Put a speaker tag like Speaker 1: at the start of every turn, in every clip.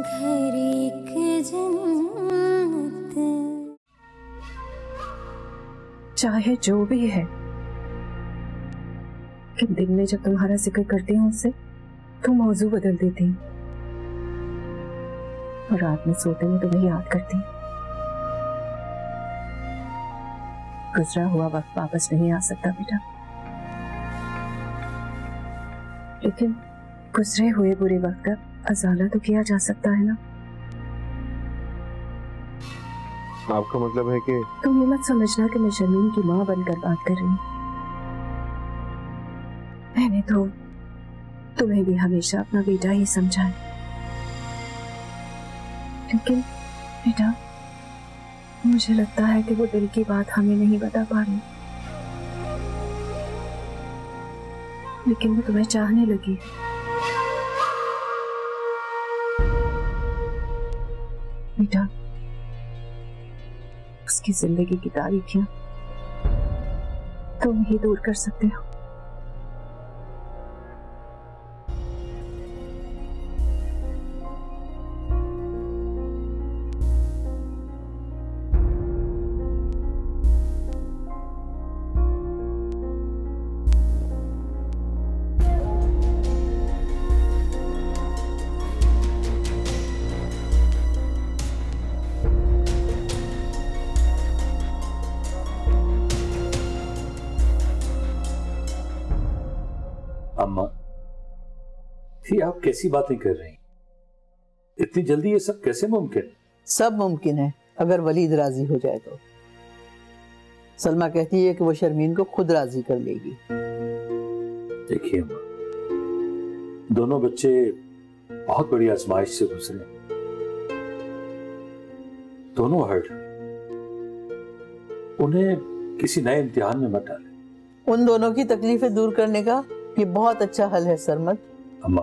Speaker 1: घर एक जन्नत।
Speaker 2: चाहे जो भी है, कि दिन में जब तुम्हारा जिक्र करती हूँ उससे तो मौजू बदल देती हूँ और रात में सोते हुए तुम्हें याद करती हूँ। गुजरा हुआ वक्त वापस नहीं आ सकता बेटा, लेकिन गुजरे हुए बुरे वक्त का अजाला तो किया जा सकता है ना।
Speaker 3: आपका मतलब है कि
Speaker 2: तुम ये मत समझना कि मैं शर्मीन की माँ बनकर बात कर रही हूँ। मैंने तो तुम्हें भी हमेशा अपना बेटा ही समझा है, लेकिन बेटा मुझे लगता है कि वो दिल की बात हमें नहीं बता पा रही, लेकिन वो तुम्हें चाहने लगी। बेटा उसकी जिंदगी की तारीखियां तुम ही दूर कर सकते हो।
Speaker 4: अम्मा, ये आप कैसी बातें कर रही हैं? इतनी जल्दी ये सब कैसे मुमकिन?
Speaker 5: सब मुमकिन है अगर वलीद राजी हो जाए तो। सलमा कहती है कि वो शर्मीन को खुद राजी कर लेगी।
Speaker 4: देखिए अम्मा, दोनों बच्चे बहुत बड़ी आजमाइश से गुजरे, दोनों हर्ट, उन्हें किसी नए इम्तिहान में मत डालें।
Speaker 5: उन दोनों की तकलीफें दूर करने का ये बहुत अच्छा हल है सरमद।
Speaker 4: अम्मा,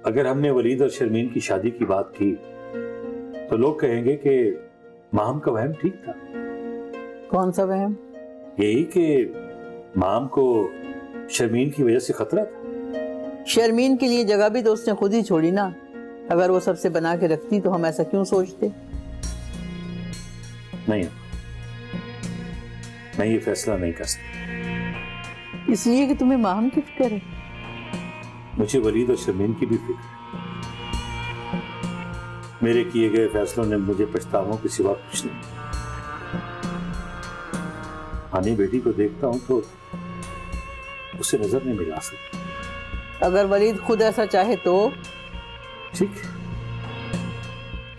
Speaker 4: अगर हमने वलीद और शर्मीन की शादी की बात की तो लोग कहेंगे कि माम का वहम ठीक था।
Speaker 5: कौन सा वहम?
Speaker 4: यही कि माम को शर्मीन की वजह से खतरा था।
Speaker 5: शर्मीन के लिए जगह भी तो उसने खुद ही छोड़ी ना। अगर वो सबसे बना के रखती तो हम ऐसा क्यों सोचते?
Speaker 4: नहीं, मैं ये फैसला नहीं कर सकता।
Speaker 5: इसलिए कि तुम्हें माम की फिक्र है।
Speaker 4: मुझे वलीद और शर्मीन की भी फिक्र है। मेरे किए गए फैसलों ने मुझे पछतावों के सिवा कुछ नहीं। आनी बेटी को देखता हूं तो उसे नजर नहीं मिला सकता।
Speaker 5: अगर वलीद खुद ऐसा चाहे तो
Speaker 4: ठीक है,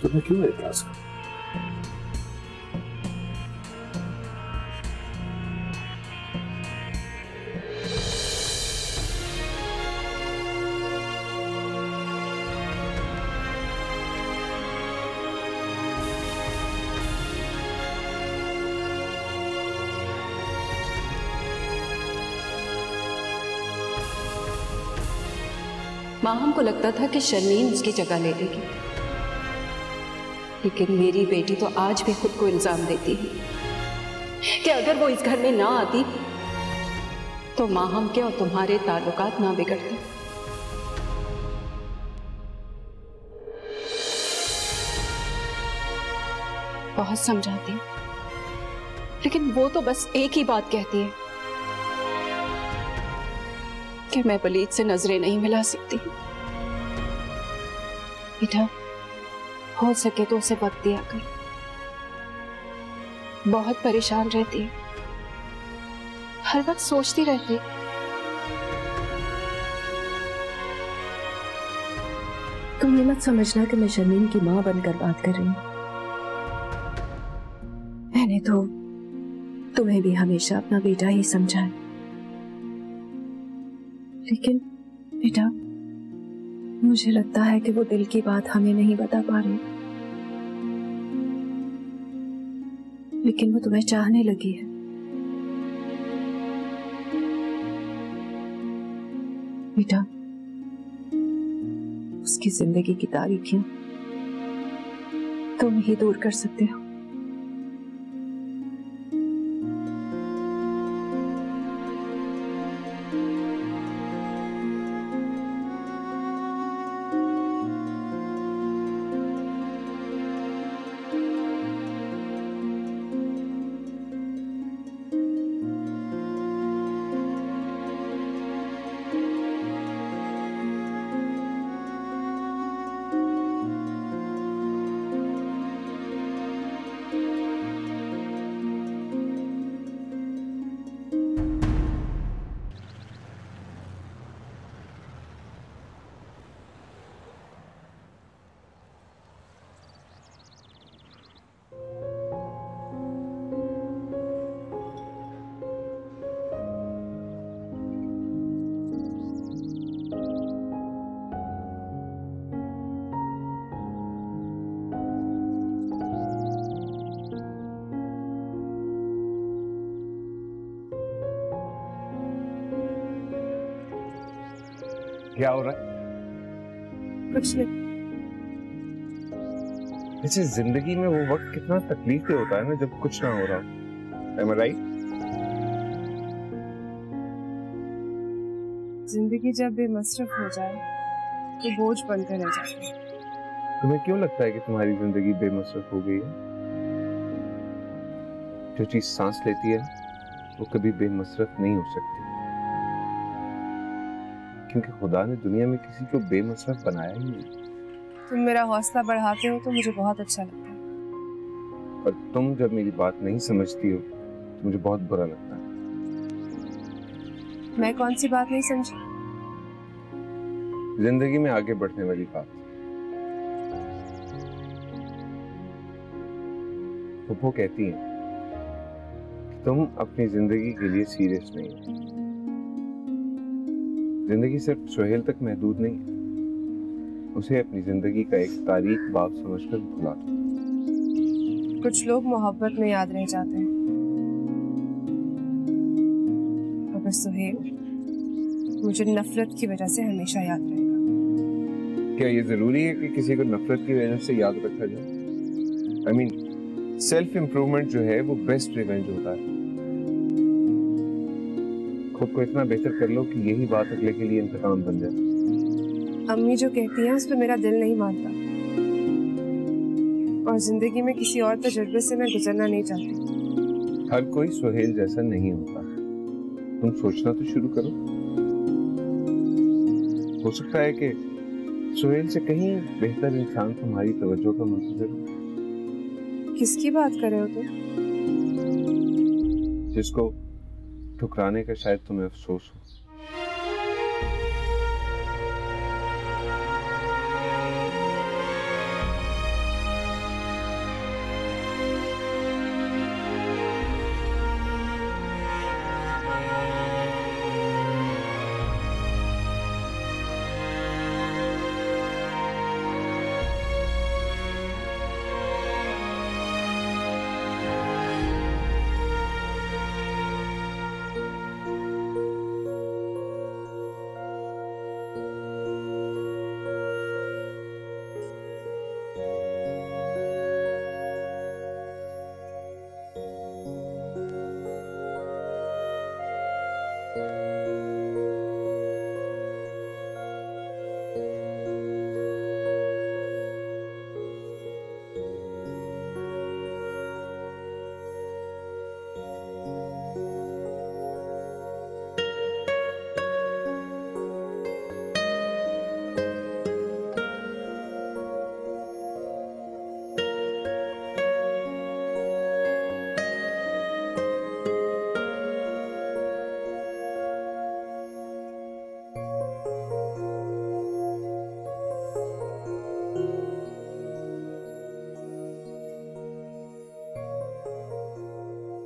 Speaker 4: तो मैं क्यों एतराज करूं?
Speaker 6: माहम को लगता था कि शर्मीन उसकी जगह ले लेगी, लेकिन मेरी बेटी तो आज भी खुद को इल्जाम देती है कि अगर वो इस घर में ना आती तो माहम के और तुम्हारे ताल्लुकात ना बिगड़ते। बहुत समझाती, लेकिन वो तो बस एक ही बात कहती है कि मैं वलीद से नजरें नहीं मिला सकती। बेटा, हो सके तो उसे वक्त दिया कर। बहुत परेशान रहती है, हर वक्त सोचती रहती है।
Speaker 2: तुम ये मत समझना कि मैं शर्मीन की माँ बनकर बात कर रही हूँ। मैंने तो तुम्हें भी हमेशा अपना बेटा ही समझा है, लेकिन बेटा मुझे लगता है कि वो दिल की बात हमें नहीं बता पा रही, लेकिन वो तुम्हें चाहने लगी है। बेटा उसकी जिंदगी की तारीखियां तुम ही दूर कर सकते हो।
Speaker 3: क्या हो रहा है?
Speaker 2: कुछ नहीं।
Speaker 3: वैसे जिंदगी में वो वक्त कितना तकलीफ होता है ना जब कुछ ना हो रहा हो। Am I right?
Speaker 2: जिंदगी जब बेमसरफ हो जाए तो बोझ बनकर रह जाती है।
Speaker 3: तुम्हें क्यों लगता है कि तुम्हारी जिंदगी बेमसरफ हो गई है? जो चीज सांस लेती है वो कभी बेमसरफ नहीं हो सकती, क्योंकि खुदा ने दुनिया में किसी को बेमसरफ बनाया ही नहीं।
Speaker 2: तुम मेरा हौसला बढ़ाते हो तो मुझे बहुत अच्छा लगता है,
Speaker 3: और तुम जब मेरी बात नहीं समझती हो तो मुझे बहुत बुरा लगता है।
Speaker 2: मैं कौन सी बात नहीं समझी?
Speaker 3: जिंदगी में आगे बढ़ने वाली बात। वो कहती हैं कि तुम अपनी जिंदगी के लिए सीरियस नहीं हो। जिंदगी सिर्फ सुहेल तक महदूद नहीं है, उसे अपनी जिंदगी का एक तारीख बाब समझकर भुला दो।
Speaker 2: कुछ लोग मोहब्बत में याद रह जाते हैं, मगर सुहेल मुझे नफरत की वजह से हमेशा याद रहेगा।
Speaker 3: क्या ये जरूरी है कि किसी को नफरत की वजह से याद रखा जाए? I mean, सेल्फ इम्प्रूवमेंट जो है वो बेस्ट रिवेंज होता है। खुद को इतना बेहतर कर लो कि यही बात अगले के लिए इंतकाम बन जाए।
Speaker 2: अम्मी जो कहती हैं उस पर मेरा दिल नहीं मानता, और जिंदगी में किसी और तजुर्बे से मैं गुजरना नहीं चाहती।
Speaker 3: हर कोई सुहेल जैसा नहीं होता, तुम सोचना तो शुरू करो। हो सकता है कि सुहेल से कहीं बेहतर इंसान तुम्हारी तवज्जो का मंतज़र हो।
Speaker 2: किसकी बात कर रहे हो तुम?
Speaker 3: जिसको ठुकराने का शायद तुम्हें अफसोस हो।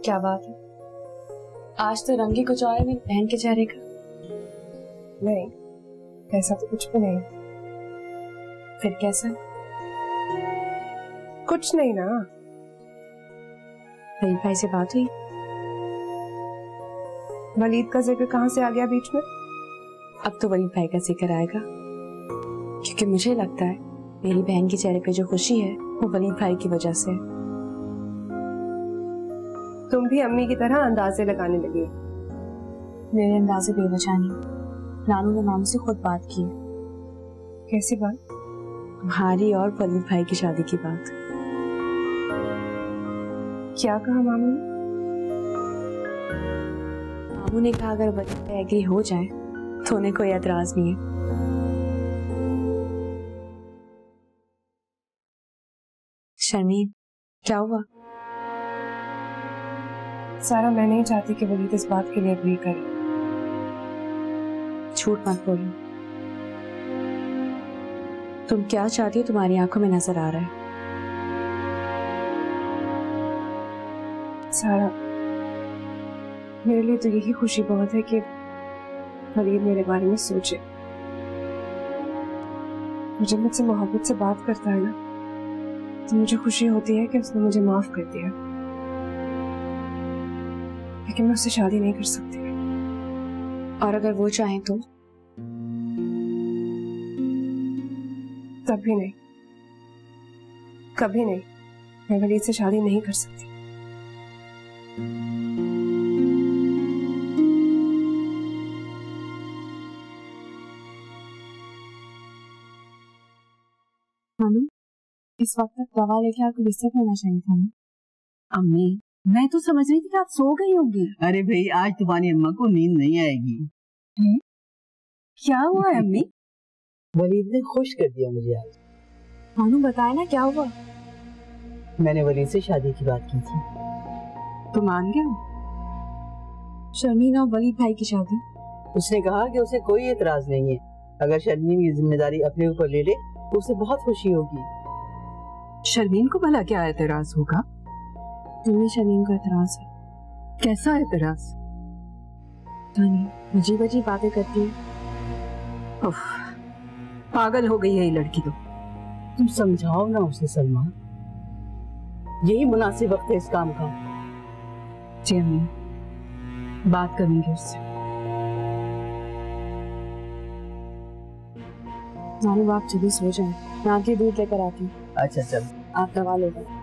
Speaker 2: क्या बात है?
Speaker 6: आज तो रंग ही कुछ और है मेरी बहन के चेहरे का।
Speaker 2: नहीं, ऐसा तो कुछ भी नहीं।
Speaker 6: फिर कैसा?
Speaker 2: कुछ नहीं ना।
Speaker 6: वलीद भाई से बात हुई?
Speaker 2: वलीद का जिक्र कहाँ से आ गया बीच में?
Speaker 6: अब तो वलीद भाई का जिक्र आएगा, क्योंकि मुझे लगता है मेरी बहन के चेहरे पे जो खुशी है वो वलीद भाई की वजह से।
Speaker 2: तुम भी अम्मी की तरह अंदाजे लगाने लगी।
Speaker 6: मेरे अंदाजे बेवजह नहीं, नानू ने मामू से खुद बात की।
Speaker 2: कैसी बात?
Speaker 6: तुम्हारी और वलीद भाई की शादी की बात।
Speaker 2: क्या कहा मामू ने?
Speaker 6: मामू ने कहा अगर वलीद भाई एग्री हो जाए तो उन्हें कोई एतराज नहीं है। शर्मीन, क्या हुआ?
Speaker 2: सारा, मैं नहीं चाहती कि वलीद इस बात के लिए एग्री करे।
Speaker 6: झूठ मत बोलो। तुम क्या चाहती हो तुम्हारी आंखों में नजर आ रहा है।
Speaker 2: सारा, मेरे लिए तो यही खुशी बहुत है कि वलीद मेरे बारे में सोचे। जब मुझसे मोहब्बत से बात करता है ना, तो मुझे खुशी होती है कि उसने मुझे माफ कर दिया। लेकिन मैं उससे शादी नहीं कर सकती।
Speaker 6: और अगर वो चाहे तो?
Speaker 2: कभी नहीं, कभी नहीं। मैं वलीद से शादी नहीं कर सकती।
Speaker 6: मानो इस वक्त तक दवा लेके आपको बिस्तर करना चाहिए था ना। अम्मी, मैं तो समझ रही थी कि आप सो गई होगी।
Speaker 5: अरे भाई, आज तुम्हारी अम्मा को नींद नहीं आएगी।
Speaker 6: क्या हुआ है अम्मी?
Speaker 5: वलीद ने खुश कर दिया मुझे आज।
Speaker 6: मानो बताए ना क्या हुआ।
Speaker 5: मैंने वलीद से शादी की बात की थी।
Speaker 6: तो मान गया? शर्मीन और वलीद भाई की शादी?
Speaker 5: उसने कहा कि उसे कोई एतराज नहीं है। अगर शर्मीन ये जिम्मेदारी अपने ऊपर ले ले तो उसे बहुत खुशी होगी।
Speaker 6: शर्मीन को भला क्या एतराज होगा?
Speaker 2: मम्मी, शर्मीन को एतराज है।
Speaker 6: कैसा एतराज?
Speaker 2: अजीब अजीब बातें करती है।
Speaker 6: पागल हो गई है ये लड़की तो।
Speaker 5: तुम समझाओ ना उसे सलमा, यही मुनासिब वक्त है इस काम का।
Speaker 6: जी अम्मी, बात करेंगे उससे।
Speaker 2: नानू, आप जल्दी सो जाएं, मैं आपके दूध लेकर आती हूँ।
Speaker 5: अच्छा चल,
Speaker 2: आप दवा लेकर।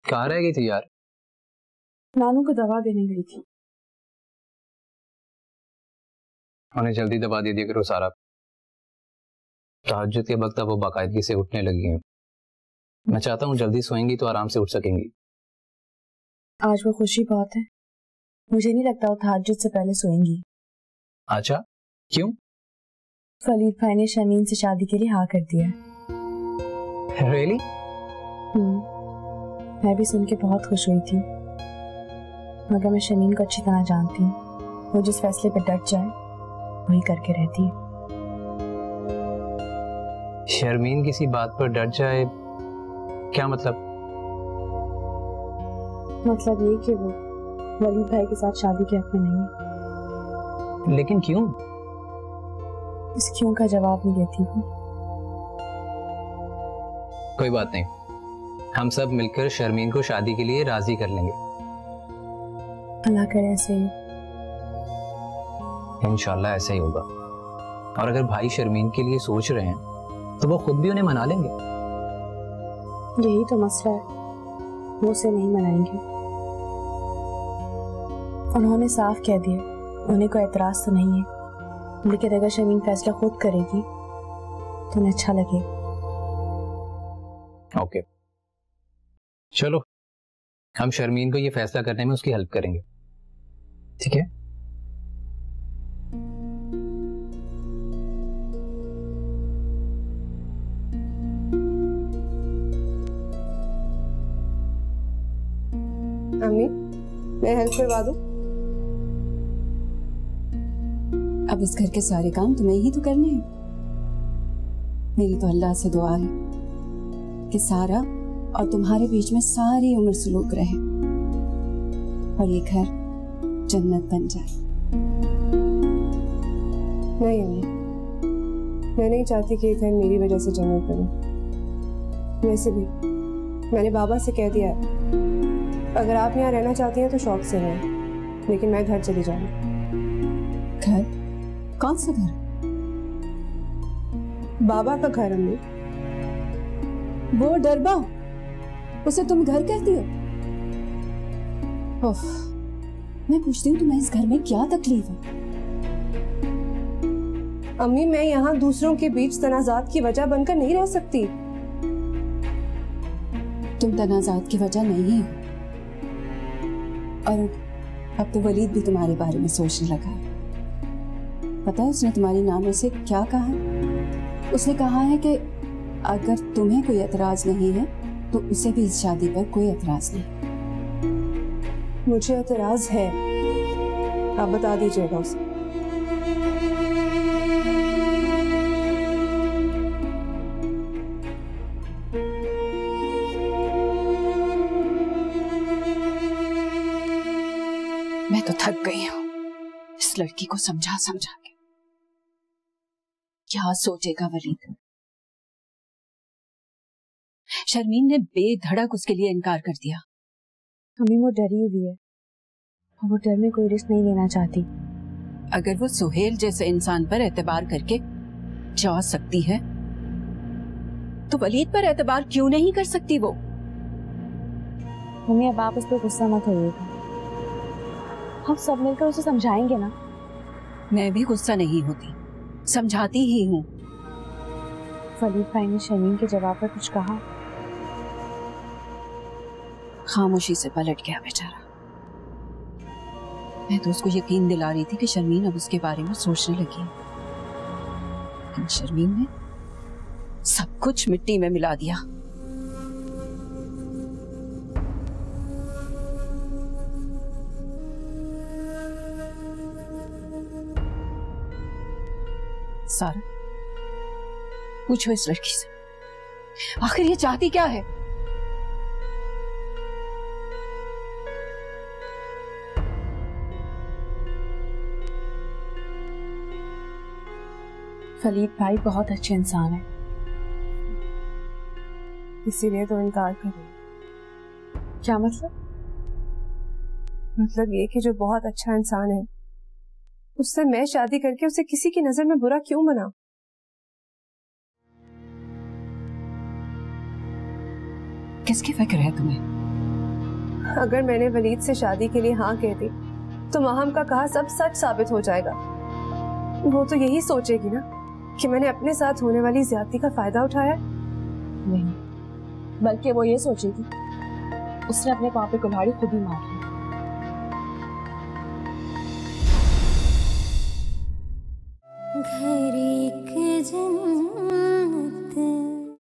Speaker 1: कहाँ रह गई थी यार?
Speaker 2: नानू को दवा देने गई थी।
Speaker 1: उन्हें जल्दी दवा दे दिया करो सारा। तहज्जुद के वक्त अब वो बाकायदगी से उठने लगी हैं। मैं चाहता हूँ जल्दी सोएंगी तो आराम से उठ सकेंगी।
Speaker 2: आज वो खुशी बहुत है, मुझे नहीं लगता वो तहज्जुद से पहले सोएंगी।
Speaker 1: अच्छा, क्यों?
Speaker 2: वलीद भाई ने शर्मीन से शादी के लिए हाँ कर दिया।
Speaker 1: रियली?
Speaker 2: मैं भी सुन के बहुत खुश हुई थी, मगर मैं शर्मीन को अच्छी तरह जानती हूँ। वो जिस फैसले पर डट जाए वही करके रहती है।
Speaker 1: शर्मीन किसी बात पर डट जाए, क्या मतलब?
Speaker 2: मतलब ये कि वो वलीद भाई के साथ शादी के हक में नहीं है।
Speaker 1: लेकिन क्यों?
Speaker 2: इस क्यों का जवाब नहीं देती वो।
Speaker 1: कोई बात नहीं, हम सब मिलकर शर्मीन को शादी के लिए राजी कर लेंगे।
Speaker 2: अल्लाह करे ऐसे ही।
Speaker 1: इंशाल्लाह ऐसा ही होगा। और अगर भाई शर्मीन के लिए सोच रहे हैं तो वो खुद भी उन्हें मना लेंगे।
Speaker 2: यही तो मसला है, वो उसे नहीं मनाएंगे। उन्होंने साफ कह दिया उन्हें कोई एतराज तो नहीं है, लेकिन अगर शर्मीन फैसला खुद करेगी तो उन्हें अच्छा लगेगा।
Speaker 1: ओके, चलो हम शर्मीन को ये फैसला करने में उसकी हेल्प करेंगे, ठीक है?
Speaker 2: अम्मी, मैं हेल्प करवा दूं?
Speaker 6: अब इस घर के सारे काम तुम्हें ही तो करने हैं। मेरी तो अल्लाह से दुआ है कि सारा और तुम्हारे बीच में सारी उम्र सुलूक रहे और ये घर जन्नत बन जाए।
Speaker 2: नहीं अम्मी, मैं नहीं चाहती कि ये घर मेरी वजह से जन्नत बने। वैसे भी मैंने बाबा से कह दिया है, अगर आप यहाँ रहना चाहती हैं तो शौक से रहें, लेकिन मैं घर चली जाऊंगी।
Speaker 6: घर? कौन सा घर?
Speaker 2: बाबा का घर अम्मी।
Speaker 6: वो डरबा, उसे तुम घर कहती हो? उफ, मैं पूछती हूँ तुम्हें इस घर में क्या तकलीफ है?
Speaker 2: अम्मी, मैं यहाँ दूसरों के बीच तनाजात की वजह बनकर नहीं रह सकती।
Speaker 6: तुम तनाजात की वजह नहीं हो, और अब तो वलीद भी तुम्हारे बारे में सोचने लगा है। पता है उसने तुम्हारी नाम से क्या कहा है? उसने कहा है कि अगर तुम्हें कोई एतराज नहीं है तो उसे भी इस शादी पर कोई एतराज नहीं।
Speaker 2: मुझे एतराज है, आप बता दीजिएगा उसे।
Speaker 6: मैं तो थक गई हूं इस लड़की को समझा समझा के। क्या सोचेगा वलीद? शर्मीन ने बेधड़क उसके लिए इनकार कर दिया।
Speaker 2: हमें वो डरी हुई है और वो डर में कोई रिस्क नहीं लेना चाहती।
Speaker 6: अगर वो सुहेल जैसे इंसान पर एतबार करके जा सकती है तो वलीद पर एतबार क्यों नहीं कर सकती वो?
Speaker 2: मम्मी अब आप उस पर गुस्सा मत होइएगा, हम सब मिलकर उसे समझाएंगे ना।
Speaker 6: मैं भी गुस्सा नहीं होती, समझाती ही हूँ।
Speaker 2: वलीद भाई ने शर्मीन के जवाब पर कुछ कहा?
Speaker 6: खामोशी से पलट गया बेचारा। मैं तो उसको यकीन दिला रही थी कि शर्मीन अब उसके बारे में सोचने लगी, लेकिन शर्मीन ने सब कुछ मिट्टी में मिला दिया। सारा, पूछो इस लड़की से आखिर ये चाहती क्या है?
Speaker 2: वलीद भाई बहुत अच्छे इंसान है, इसीलिए तो इनकार कर रही है। क्या मतलब? मतलब ये कि जो बहुत अच्छा इंसान है उससे मैं शादी करके उसे किसी की नजर में बुरा क्यों बनाऊं?
Speaker 6: किसकी फिक्र है तुम्हें?
Speaker 2: अगर मैंने वलीद से शादी के लिए हाँ कह दी तो माहम का कहा सब सच साबित हो जाएगा। वो तो यही सोचेगी ना कि मैंने अपने साथ होने वाली ज्यादती का फायदा उठाया। नहीं, बल्कि वो ये सोचेगी उसने अपने पाँव पे कुल्हाड़ी खुद ही मार ली।
Speaker 7: घर